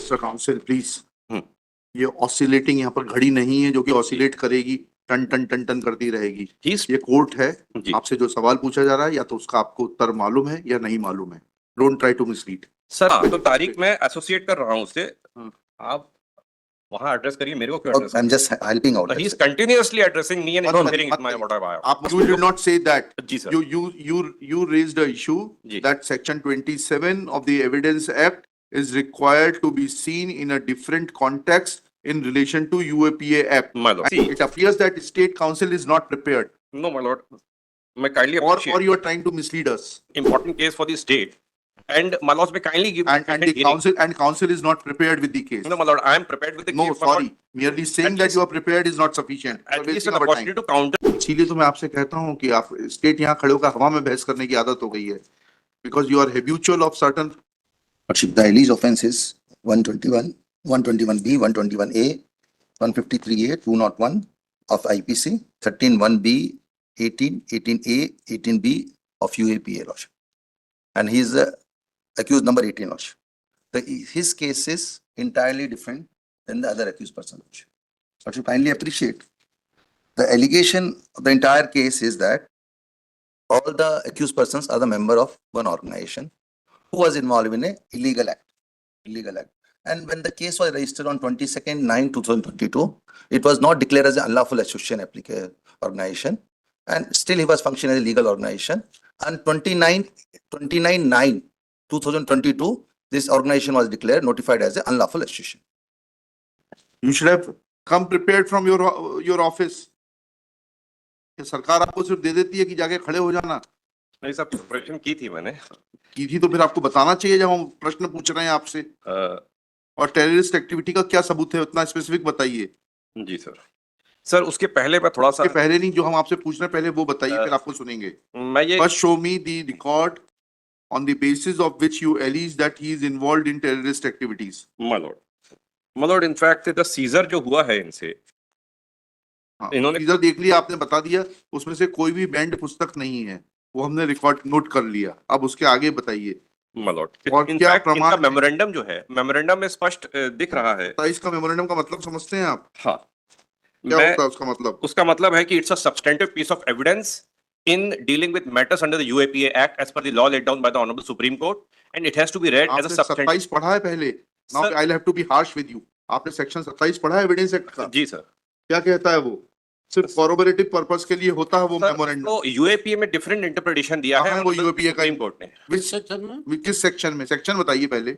Mister counsel please, hmm. ये oscillating यहाँ पर घड़ी नहीं है जो कि ऑसिलेट करेगी, टन टन टन टन करती रहेगी। He's- ये कोर्ट है, जी आपसे जो सवाल पूछा जा रहा है या तो उसका आपको उत्तर मालूम है या नहीं मालूम है। Don't try to mislead. Sir, तो तारीख मैं एसोसिएट कर रहा हूँ उससे। हाँ। आप वहाँ एड्रेस करिए, मेरे को क्यों address I'm just helping out. He is continuously addressing me and मत- इंटरफेयरिंग मत विद माय करिए। व्हाट आई आप you did not say that. जी sir. You raised the issue जी। that section 27 of the Evidence Act is required to be seen in a different context in relation to UAPA Act. My lord. See. It appears that State Council is not prepared, no my lord, मैं kindly or appreciate you are trying to mislead us. important case for the state and my lords may kindly give And the council is not prepared with the case. no my lord, I am prepared with the No, case, my lord. sorry. Merely saying At that least- you are prepared is not sufficient. You are At least wasting an our time. opportunity to counter. इसीलिए तो मैं आपसे कहता हूँ कि आप state यहाँ खड़े होकर हवा में बहस करने की आदत हो गई है, because you are habitual of certain. The alleged offence is 121, 121B, 121A, 153A, 201 of IPC, 131B, 18, 18A, 18B of UAPA, Lordship. And he is accused number 18, Lordship. His case is entirely different than the other accused person, Lordship. Lordship, kindly appreciate. The allegation of the entire case is that all the accused persons are the member of one organization who was involved in a illegal act. And when the case was registered on 22nd 9/2022, it was not declared as an unlawful association organization, and still he was functioning as a legal organization. And 29/9/2022, this organization was declared notified as an unlawful association. You should have come prepared from your office. ये सरकार आपको सिर्फ दे देती है कि जाके खड़े हो जाना। नहीं सर, प्रिपरेशन की थी मैंने। की थी तो फिर आपको बताना चाहिए जब हम प्रश्न पूछ रहे हैं आपसे। और टेररिस्ट एक्टिविटी का क्या सबूत है, उतना स्पेसिफिक बताइए। जी सर। सर उसके पहले मैं थोड़ा सा पहले नहीं, जो हम आपसे पूछ रहे हैं पहले वो बताइए, फिर आपको सुनेंगे। मैं ये first show me the record on the basis of which you allege that he is involved in terrorist activities. my lord, in fact the seizure जो हुआ है इनसे, इन्होंने सीजर देख लिया, आपने बता दिया, उसमें से कोई भी बैंड पुस्तक नहीं है, वो हमने रिकॉर्ड नोट कर लिया। अब उसके आगे बताइए। my lord, और क्या प्रमाण? इनका मेमोरेंडम जो है, मेमोरेंडम में स्पष्ट दिख रहा है। तो इसका मेमोरेंडम का मतलब समझते हैं आप? हाँ, क्या होता है उसका मतलब? उसका मतलब है कि it's a substantive piece of evidence in dealing with matters under the UAPA Act as per the law laid down by the Honorable Supreme Court, and it has to be read as a substantive. 27 पढ़ा है पहले? Now I'll have to be harsh with you. आपने section 27 पढ़ा है evidence act का? जी sir. क्या कहता है वो? सिर्फ कॉरोबोरेटिव पर्पस के लिए होता है वो मेमोरेंडम। तो UAPA में डिफरेंट इंटरप्रिटेशन दिया है वो UAPA का सुप्रीम कोर्ट ने। किस सेक्शन में? सेक्शन बताइए पहले।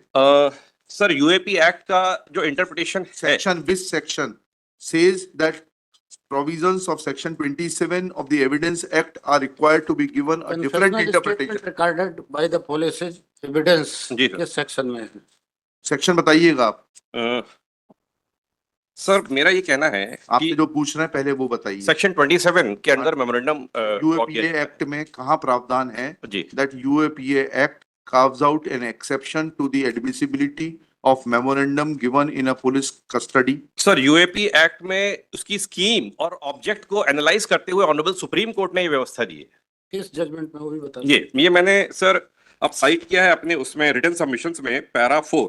सर UAPA एक्ट का जो इंटरप्रिटेशन है, section which section says that provisions of section 27 of the Evidence Act are required to be given a different interpretation. Recorded by the police is evidence जी sir. किस section में है? Section बताइएगा आप। Sir मेरा ये कहना है आपने कि जो पूछ रहे हैं पहले वो बताइए। सेक्शन 27 के अंदर मेमोरेंडम UAPA एक्ट में कहाँ प्रावधान है जी that UAPA Act carves out an exception to the admissibility of memorandum given in a police custody? Sir UAPA act में उसकी स्कीम और ऑब्जेक्ट को एनालाइज करते हुए ऑनरेबल सुप्रीम कोर्ट ने ये व्यवस्था दी है। किस जजमेंट में वो भी बता। ये मैंने सर अब साइट किया है अपने उसमें रिटन सबमिशंस में पैरा 4,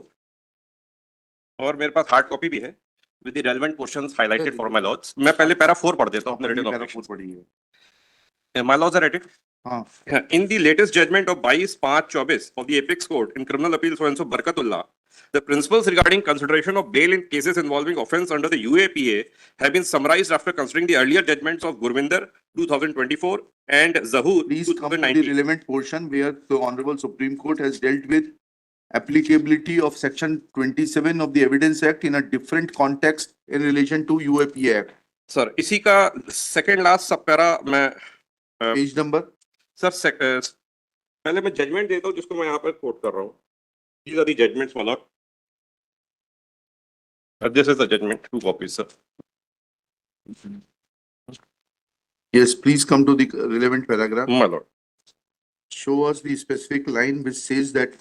और मेरे पास हार्ड कॉपी भी है with the relevant portions highlighted for my lords. मैं पहले पैरा 4 पढ़ देता हूँ अपने रिटन ऑब्जेक्शन। पढ़िए। My lords are ready. हाँ। In the latest judgment of 22/5/24 of the Apex Court in criminal appeal so and so Barkatullah, the principles regarding consideration of bail in cases involving offence under the UAPA have been summarized after considering the earlier judgments of Gurvinder 2024 and Zahoor Please come to the 2019. relevant portion where the Honorable Supreme Court has dealt with applicability of section 27 of the Evidence Act in a different context in relation to UAPA Act. Sir इसी का second last सब para मैं page number? Sir पहले मैं judgement देता हूँ जिसको मैं यहाँ पर कोट कर रहा हूँ। These are the judgments, my lord. This is the judgment, 2 copies, sir. Yes, please come to the relevant paragraph. My lord. Show us the specific line which says that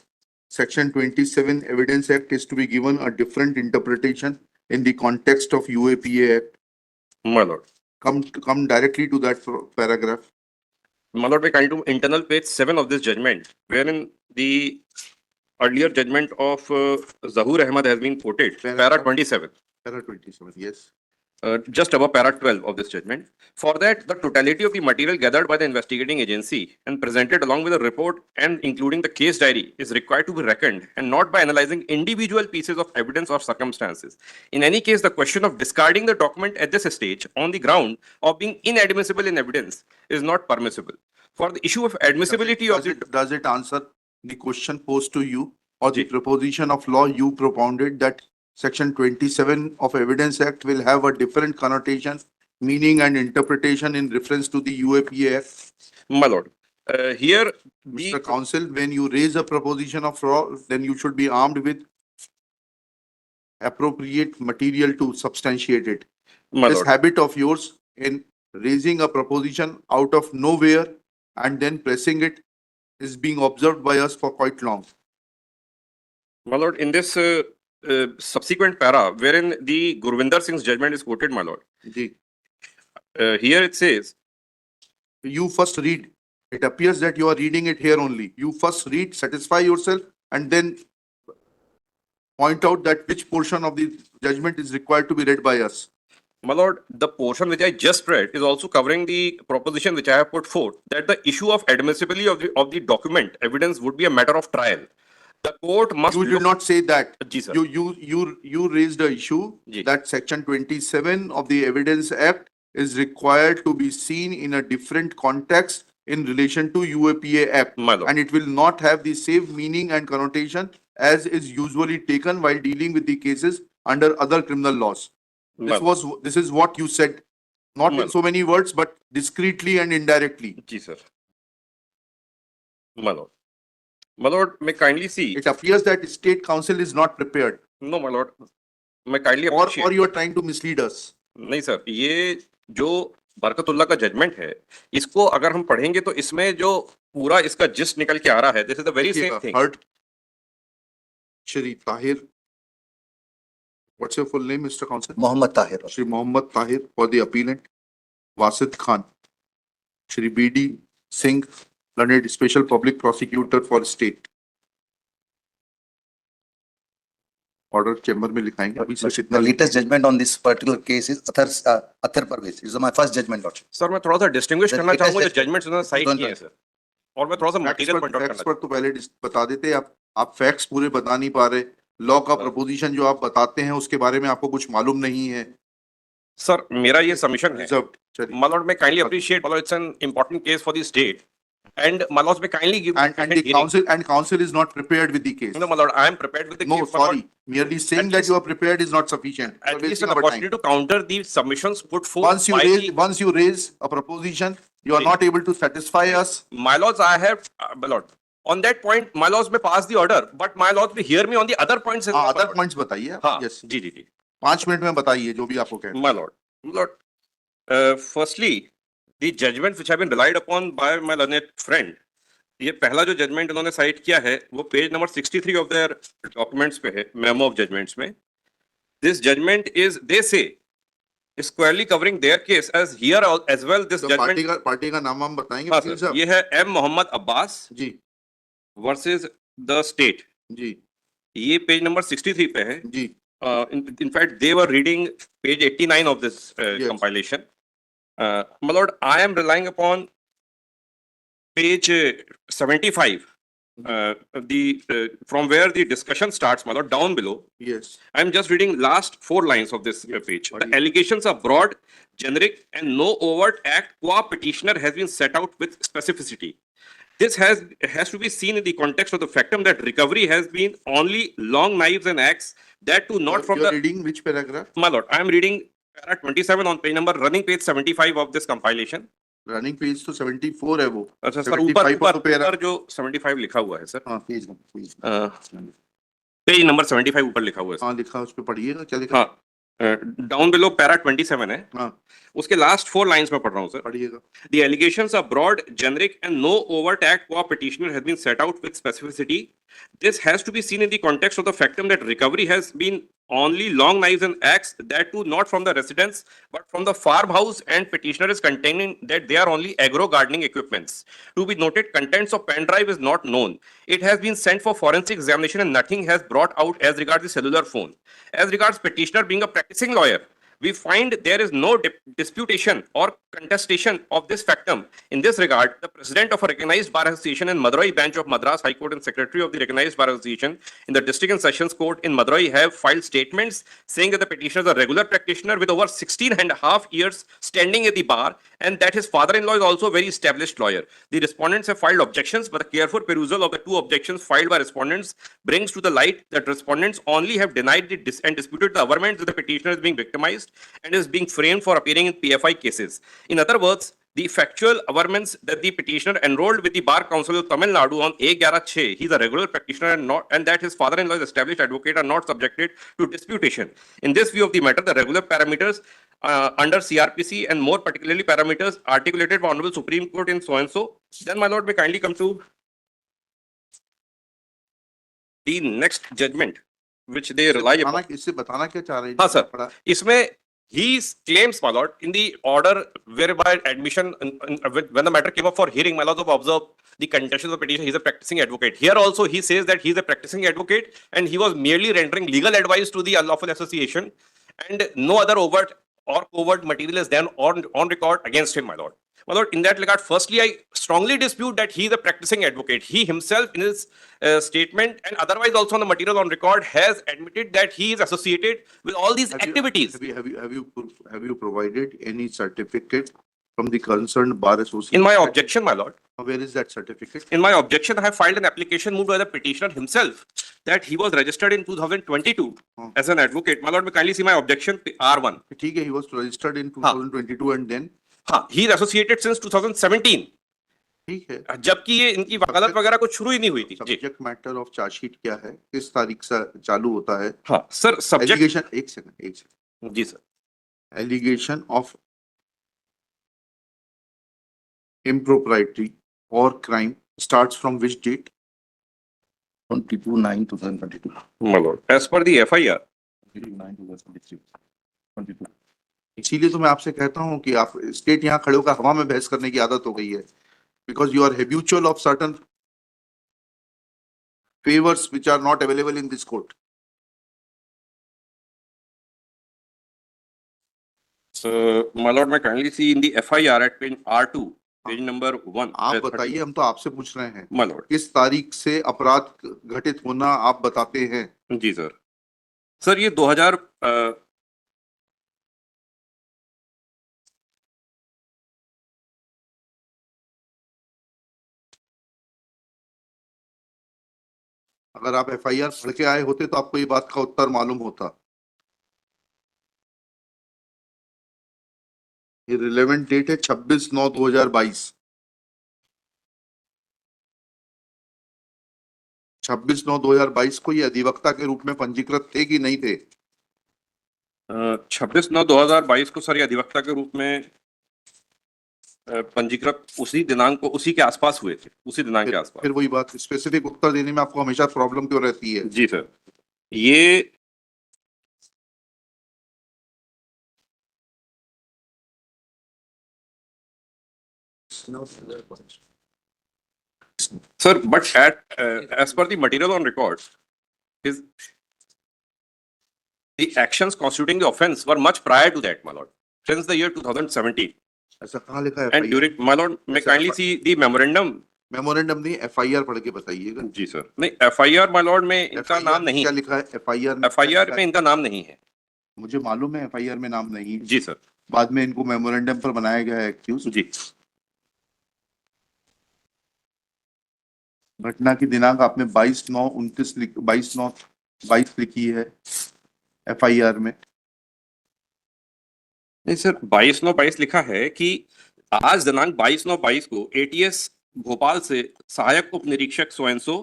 section 27 Evidence Act is to be given a different interpretation in the context of UAPA Act. My lord. Come directly to that paragraph. My lord, we come to internal page 7 of this judgment, wherein the earlier judgment of Zahur Ahmad has been quoted, para 27. Para 27, yes. Just above para 12 of this judgment. For that, the totality of the material gathered by the investigating agency and presented along with the report and including the case diary is required to be reckoned and not by analyzing individual pieces of evidence or circumstances. In any case, the question of discarding the document at this stage on the ground of being inadmissible in evidence is not permissible. For the issue of admissibility of the Does it answer the question posed to you or the Ji. proposition of law you propounded that Section 27 of Evidence Act will have a different connotation, meaning and interpretation in reference to the UAPA Act? my lord, here the Mr. Counsel, when you raise a proposition of law, then you should be armed with appropriate material to substantiate it. my This lord, habit of yours in raising a proposition out of nowhere and then pressing it is being observed by us for quite long. my lord, in this subsequent para wherein the Gurvinder Singh's judgment is quoted, my lord, Ji. here it says, You first read. It appears that you are reading it here only. You first read, satisfy yourself, and then point out that which portion of the judgment is required to be read by us. my lord, the portion which I just read is also covering the proposition which I have put forth that the issue of admissibility of the document evidence would be a matter of trial. The court must You did look- not say that. Ji, sir. You raised the issue Ji. that Section 27 of the Evidence Act is required to be seen in a different context in relation to UAPA Act. My lord. And it will not have the same meaning and connotation as is usually taken while dealing with the cases under other criminal laws. My This is what you said, not My in so many words, but discreetly and indirectly. Ji, sir. My lord. My lord, may kindly see. It appears that State Council is not prepared, No, my lord. May kindly or appreciate. you are trying to mislead us. नहीं sir, ये जो बरकतुल्ला का judgement है, इसको अगर हम पढ़ेंगे तो इसमें जो पूरा इसका जिस्ट निकल के आ रहा है, this is the very same thing. Heard. Shri Tahir. What's your full name, Mr. Counsel? Mohammed Tahir. Shri Mohammed Tahir for the appellant. Wasid Khan. Shri B.D. Singh, learned special public prosecutor for state. Order chamber में लिखाएंगे अभी से The कितना latest judgment on this particular case is Athar Parvez. This is my first judgment, Lordship. Sir मैं थोड़ा सा distinguish The करना latest चाहूंगा जो judgment. जजमेंट्स उन्होंने साइट Don't किए हैं worry. सर, और मैं थोड़ा सा मटेरियल पॉइंट आउट फैक्ट्स करना पर तो पहले बता देते, आप फैक्ट्स पूरे बता नहीं पा रहे. लॉ का प्रपोजिशन जो आप बताते हैं उसके बारे में आपको कुछ मालूम नहीं है. सर मेरा ये सबमिशन है. Reserved. चलिए. My lord, may kindly appreciate, my lord, it's an important case for the state. And my lord, may kindly give. And the hearing. council is not prepared with the case. No, my lord, I am prepared with the No, case. my lord. sorry. Merely saying At that least- you are prepared is not sufficient. You are At least wasting an our time. opportunity to counter the submissions put forth Once you raise a proposition, you are Ji. not able to satisfy us. my lords, I have, my lord, on that point, my lords may pass the order, but my lords may hear me on the other points as well, my other lord. Points बताइए आप. हाँ, Yes. जी, जी, जी. 5 minute में बताइए जो भी आपको कहना. My lord, firstly, the judgment which have been relied upon by my learned friend, ये पहला जो जजमेंट उन्होंने साइट किया है वो page number 63 of their documents पे है, मेमो ऑफ जजमेंट्स में. This judgment is they say squarely covering their case as here as well. This तो जजमेंट, पार्टी का नाम हम बताएंगे हाँ वकील सर, साहब. ये है M Mohammad Abbas ji versus the state. जी ये पेज नंबर 63 पे है. जी. In fact, they were reading page 89 of this Yes. compilation. My lord, I am relying upon page 75, from where the discussion starts, my lord, down below. Yes. I am just reading last 4 lines of this page. The allegations are broad, generic, and no overt act qua petitioner has been set out with specificity. This has to be seen in the context of the factum that recovery has been only long knives and axe, that too not from You're the. reading which paragraph? My lord, I am reading para 27 on page number, running page 75 of this compilation. Running page तो 74 है वो. अच्छा sir, 75 ऊपर पर तो para. ऊपर जो 75 लिखा हुआ है सर, हाँ पेज पेज. पेज नंबर 75 ऊपर लिखा हुआ है सर. हाँ लिखा उस पे पढ़िएगा क्या लिखा. हाँ, डाउन बिलो पैरा 27 है, हाँ उसके लास्ट 4 लाइंस में पढ़ रहा हूँ सर. पढ़िएगा. The allegations are broad, generic, and no overt act qua petitioner has been set out with specificity. This has to be seen in the context of the factum that recovery has been only long knives and axe, that too not from the residence, but from the farmhouse, and petitioner is containing that they are only agro gardening equipments. To be noted, contents of pen drive is not known. It has been sent for forensic examination and nothing has brought out as regards the cellular phone. As regards petitioner being a practicing lawyer, we find there is no disputation or contestation of this factum. In this regard, the president of a recognized bar association in Madurai branch of Madras High Court and secretary of the recognized bar association in the district and sessions court in Madurai have filed statements saying that the petitioner is a regular practitioner with over 16 and a half years standing at the bar, and that his father-in-law is also a very established lawyer. The respondents have filed objections, but a careful perusal of the two objections filed by respondents brings to the light that respondents only have denied and disputed the averment that the petitioner is being victimized and is being framed for appearing in PFI cases. In other words, the factual averments that the petitioner enrolled with the Bar Council of Tamil Nadu on 11/6, he is a regular practitioner and that his father-in-law is established advocate are not subjected to disputation. In this view of the matter, the regular parameters under CRPC and more particularly parameters articulated by Honorable Supreme Court in so and so, then my lord may kindly come to the next judgment which they rely upon. इससे बताना क्या चाह रहे हैं? हाँ, sir. बड़ा- इसमें he claims, my lord, in the order whereby admission, when the matter came up for hearing, my lord, observe the contention of the petition, he is a practicing advocate. Here also, he says that he is a practicing advocate and he was merely rendering legal advice to the unlawful association, and no other overt or covert material is then on record against him, my lord. My lord, in that regard, firstly, I strongly dispute that he is a practicing advocate. He himself, in his statement and otherwise also on the material on record, has admitted that he is associated with all these Have you- activities. Have you provided any certificate from the concerned bar association? In my objection, my lord, Where is that certificate? in my objection, I have filed an application moved by the petitioner himself that he was registered in 2022 as an advocate. My lord, may kindly see my objection R1. ठीक है, he was registered in 2022 and then, हाँ, he is associated since 2017. ठीक है. जबकि ये इनकी वकालत वगैरह कुछ शुरू ही नहीं हुई थी जी. सब्जेक्ट मैटर ऑफ चार्जशीट क्या है? किस तारीख से चालू होता है? हाँ सर, सब्जेक्ट एलिगेशन, एक सेकंड. जी sir. Allegation of impropriety or crime starts from which date? 22/9/2022. My lord, as per the FIR, 22/9/2023. 22. इसीलिए तो मैं आपसे कहता हूं कि आप स्टेट यहाँ खड़े होकर हवा में बहस करने की आदत हो गई है, because you are habitual of certain favors which are not available in this court. my lord, may kindly see in the FIR at page R2, page number 1. आप बताइए, हम तो आपसे पूछ रहे हैं My lord, किस तारीख से अपराध घटित होना आप बताते हैं. जी सर. सर ये 2000 अगर आप FIR पढ़ के आए होते तो आपको ये बात का उत्तर मालूम होता. ये रिलेवेंट डेट है 26/9/2022. 26/9/2022 को ये अधिवक्ता के रूप में पंजीकृत थे कि नहीं थे? 26/9/2022 को सर ये अधिवक्ता के रूप में पंजीकृत उसी दिनांक को, उसी के आसपास हुए थे, उसी दिनांक के आसपास. फिर वही बात, स्पेसिफिक उत्तर देने में आपको हमेशा प्रॉब्लम क्यों रहती है? जी सर. ये sir, but as per the material on record, his the actions constituting the offence were much prior to that, my lord, since the year 2017. ऐसा कहाँ लिखा है? And during, my lord, may kindly see the memorandum. Memorandum नहीं, FIR पढ़ के बताइएगा. जी sir. नहीं, FIR, my lord, में इनका FIR नाम नहीं. क्या लिखा है? FIR FIR में इनका नाम नहीं है. मुझे मालूम है FIR में नाम नहीं है. जी सर. बाद में इनको मेमोरेंडम पर बनाया गया है एक्यूज. जी. घटना की दिनांक आपने 22/9/22 लिखी है FIR में. नहीं सर, 22/9/22 लिखा है कि आज दिनांक 22/9/22 को ATS भोपाल से सहायक उप निरीक्षक सोएंसो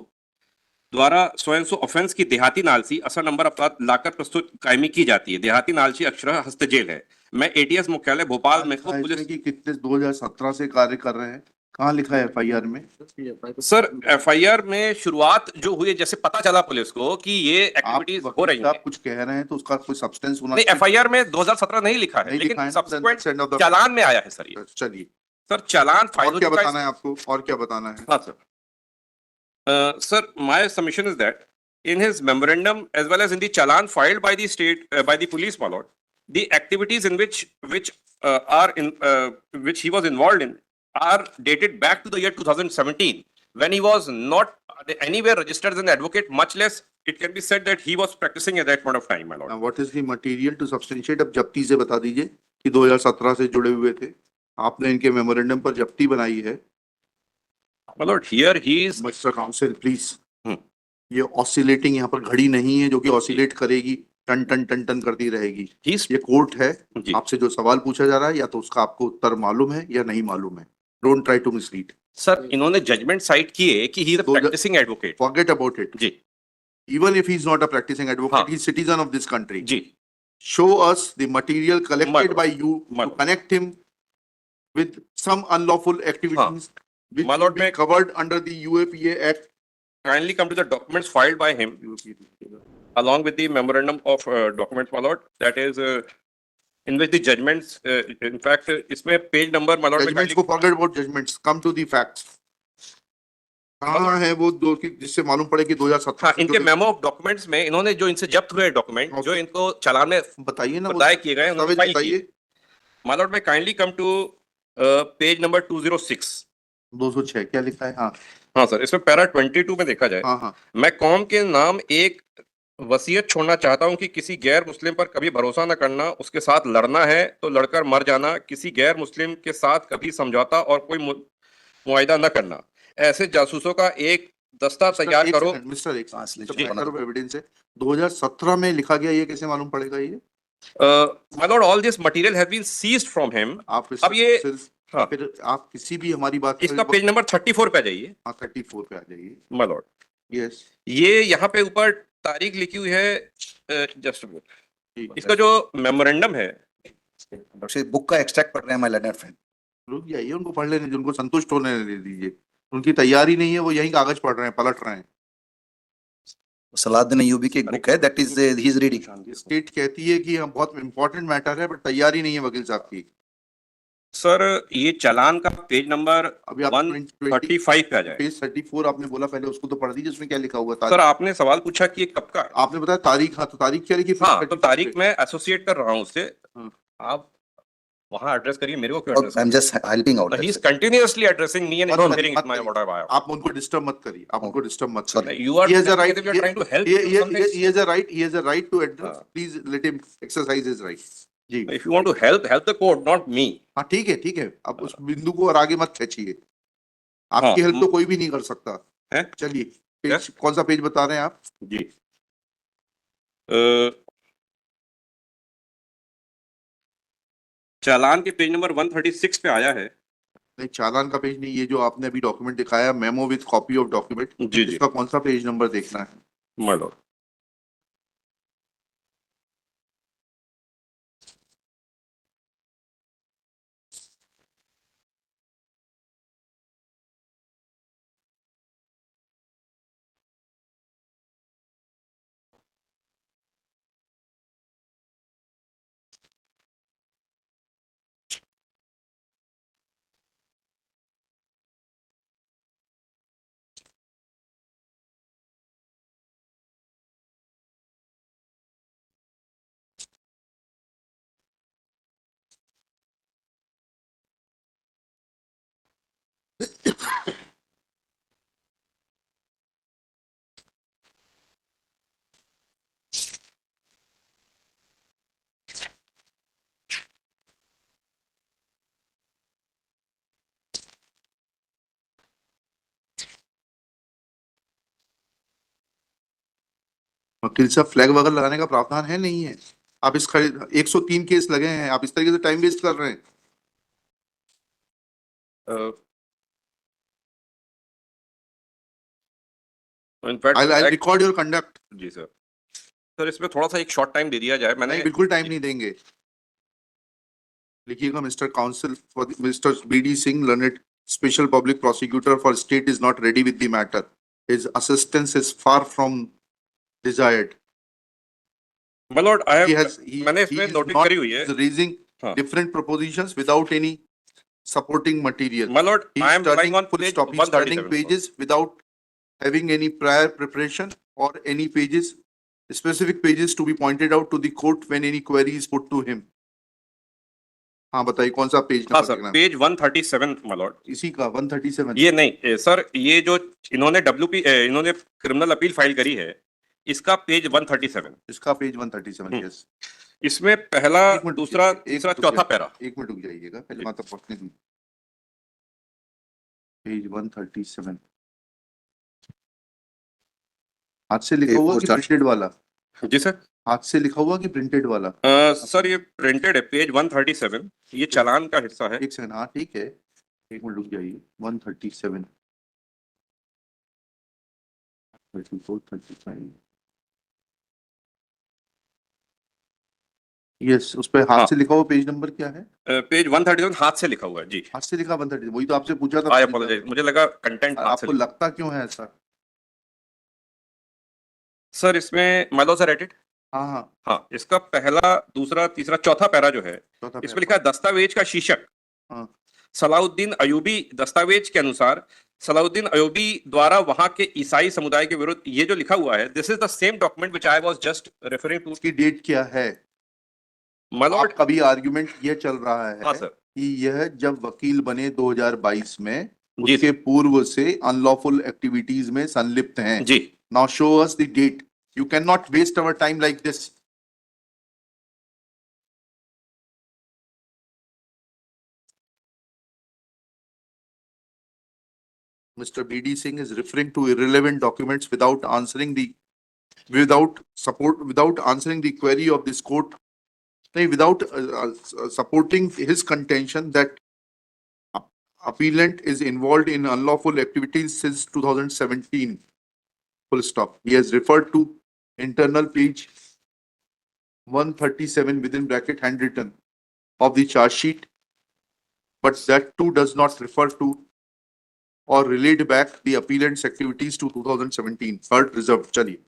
द्वारा सोएंसो ऑफेंस की देहाती नालसी असर नंबर अपराध लाकर प्रस्तुत कायमी की जाती है. देहाती नालसी अक्षरशः हस्त जेल है. मैं ATS मुख्यालय भोपाल में इसमें पुलिस कि कितने 2017 से कार्य कर रहे हैं. कहाँ लिखा है FIR में? सर एफआईआर में शुरुआत जो हुई है, जैसे पता चला पुलिस को कि ये आप एक्टिविटीज हो वकील रही साहब हैं। कुछ कह रहे हैं तो उसका कोई सब्सटेंस होना नहीं, एफआईआर में 2017 नहीं लिखा है, नहीं लिखा लेकिन है ना, subsequent then send of the- चालान में आया है सर ये। चलिए, सर चालान फाइल और हो क्या चुका है। बताना है आपको, और क्या बताना है? हाँ sir, sir my submission is that in his memorandum as well as in the challan filed by the state by the police, my lord, the activities in which are in which he was involved in are dated back to the year 2017 when he was not anywhere registered as an advocate, much less it can be said that he was practicing at that point of time, my lord. What is the material to substantiate? अब जब्ती से बता दीजिए कि 2017 से जुड़े हुए थे, आपने इनके मेमोरेंडम पर जब्ती बनाई है। My lord, here he is mister counsel please, hmm. ये ऑसिलेटिंग यहाँ पर घड़ी नहीं है जो कि ऑसिलेट करेगी, टन टन टन टन करती रहेगी। he's ये कोर्ट है, जी आपसे जो सवाल पूछा जा रहा है या तो उसका आपको उत्तर मालूम है या नहीं मालूम है। Don't try to mislead, sir इन्होंने जजमेंट साइट की है कि ही इज अ तो ज- practising advocate. Forget about it. जी even if he is not a practising advocate, हाँ। He is citizen of this country. जी Show us the material collected Madam. by you to Madam. connect him with some unlawful activities which My will lord, be may- covered under the UAPA Act. kindly come to the documents filed by him along with the memorandum of documents, my lord, that is in which the judgments, in fact, इसमें page number, my lord, may Judgments kindly- को forget about judgments, come to the facts. कहाँ है वो दो की जिससे मालूम पड़े कि 2017 हाँ, से इनके जुड़े- मेमो ऑफ डॉक्यूमेंट्स में इन्होंने जो इनसे जब्त हुए डॉक्यूमेंट जो Okay. इनको चालान में बताइए ना वो बताए किए गए, उन्होंने दस्तावेज फाइल किए। बताइए। My lord, may kindly come to page number 206। 206 क्या लिखा है? हाँ हाँ सर, इसमें पैरा 22 में देखा जाए, हाँ हाँ, मैं कौम के नाम एक वसीयत छोड़ना चाहता हूं कि किसी गैर मुस्लिम पर कभी भरोसा न करना, उसके साथ लड़ना है तो लड़कर मर जाना, किसी गैर मुस्लिम के साथ कभी समझौता और कोई मुआहिदा न करना, ऐसे जासूसों का एक दस्ता तैयार करो। मिस्टर एक Translation सेकंड, एविडेंस है 2017 में लिखा गया, ये कैसे मालूम पड़ेगा? ये my lord, all this material have been seized from him. आप अब ये- सिर्फ हाँ। फिर आप किसी भी हमारी बात इसका पेज नंबर 34 पे आ जाइए 34 पे आ जाइए। My Lord. यस, ये यहाँ पे ऊपर तारीख लिखी हुई है, जस्ट इसका जो मेमोरेंडम है। बुक का एक्सट्रैक्ट पढ़ रहे हैं, माय लर्नर फ्रेंड। रुक जाइए, उनको पढ़ लेने, जिनको संतुष्ट होने दे दीजिए। उनकी तैयारी नहीं है, वो यही कागज पढ़ रहे हैं, पलट रहे हैं। सलाउद्दीन अय्यूबी की एक बुक है, that is he is reading. State कहती है कि हम बहुत इंपॉर्टेंट मैटर है, बट तैयारी नहीं है वकील साहब की। सर ये चालान का पेज नंबर अभी आप 135 पे आ जाए। पेज 34 आपने बोला, पहले उसको तो पढ़ दीजिए, उसमें क्या लिखा हुआ था? सर आपने सवाल पूछा कि ये कब का है? आपने बताया तारीख, हाँ तो तारीख क्या लिखी? हाँ, तो तारीख मैं एसोसिएट कर रहा हूँ उससे। हाँ। आप वहाँ एड्रेस करिए, मेरे को क्यों address? I am just helping out. He is continuously addressing me and मत- इंटरफेयरिंग मत विद माय करिए। What I have. आप उनको डिस्टर्ब मत करिए, आप उनको डिस्टर्ब मत Sorry. करिए। You are He has a right- you are trying to help He something. he has a right, he has a right to address. हाँ। Please let him exercise his right. Ji If you want to help the court, not me. हाँ, ठीक है, अब उस बिंदु को और आगे मत खींचिए। आपकी हाँ, हेल्प तो कोई भी नहीं कर सकता है? चलिए, क्या? पेज कौन सा पेज बता रहे हैं आप? जी चालान के पेज नंबर 136 पे आया है। नहीं, चालान का पेज नहीं, ये जो आपने अभी डॉक्यूमेंट दिखाया, memo with copy of document, जी जी इसका कौन सा पेज नंबर देखना है? My lord. वकील साहब, फ्लैग वगैरह लगाने का प्रावधान है नहीं है? आप इस 103 केस लगे हैं, आप इस तरीके से टाइम वेस्ट कर रहे हैं। In fact I'll record your conduct. जी सर। सर इसमें थोड़ा सा एक शॉर्ट टाइम दे दिया जाए। मैंने नहीं, बिल्कुल टाइम नहीं देंगे। लिखिएगा, mister council for mister BD Singh, learned special public prosecutor for state is not ready with the matter. His assistance is far from desired. My lord, I He have, has, he मैंने he इसमें is notice not करी हुई है. is raising हाँ. different propositions without any supporting material. My lord, He I is am relying turning on full page stop. He is turning 137. pages without having any prior preparation or any pages, specific pages to be pointed out to the court when any query is put to him. हाँ बताइए कौन सा page हाँ number sir, लिखना है? Page 137 my lord. इसी का 137. ये नहीं सर, ये जो इन्होंने इन्होंने क्रिमिनल अपील फाइल करी है, इसका पेज 137. इसका पेज 137. यस. इसमें पहला, एक मिनट दूसरा, रुकिए, तीसरा, एक चौथा रुकिए, पैरा. एक मिनट रुक जाइएगा पहले माता पढ़ने दी. पेज 137 हाथ से लिखा हुआ कि प्रिंटेड वाला? जी सर. हाथ से लिखा हुआ कि प्रिंटेड वाला? सर ये प्रिंटेड है, पेज 137. ये चालान का हिस्सा है. एक सेकंड. हाँ ठीक है, एक मिनट रुक जाइए. 137 34 35. यस, उस पे हाथ हाँ. से लिखा हुआ पेज नंबर क्या है? पेज 137 हाथ से लिखा हुआ है जी. हाथ से लिखा 137. वही तो आपसे पूछा था. आई अपोलोजाइज, मुझे लगा कंटेंट हाथ से आपको लगता क्यों है ऐसा? सर इसमें माइलो सर एडिट. हाँ हाँ. हाँ, इसका पहला, दूसरा, तीसरा, चौथा पैरा जो है, चौथा इसमें पैरा. लिखा है दस्तावेज का शीर्षक हाँ. सलाउद्दीन अयूबी. दस्तावेज के अनुसार सलाउद्दीन अयूबी द्वारा वहां के ईसाई समुदाय के विरुद्ध, ये जो लिखा हुआ है, this is the same document which I was just referring to. उसकी डेट क्या है? माय लॉर्ड, आपका भी आर्गुमेंट ये चल रहा है हाँ सर कि यह जब वकील बने 2022 में, जी उसके पूर्व से अनलॉफुल एक्टिविटीज में संलिप्त हैं. जी. Now show us the date. You cannot waste our time like this. Mr. BD Singh is referring to irrelevant documents without answering the query of this court. Without supporting his contention that appellant is involved in unlawful activities since 2017. Full stop. He has referred to internal page 137 within bracket handwritten of the charge sheet, but that too does not refer to or relate back the appellant's activities to 2017. Heard reserved. Chaliye.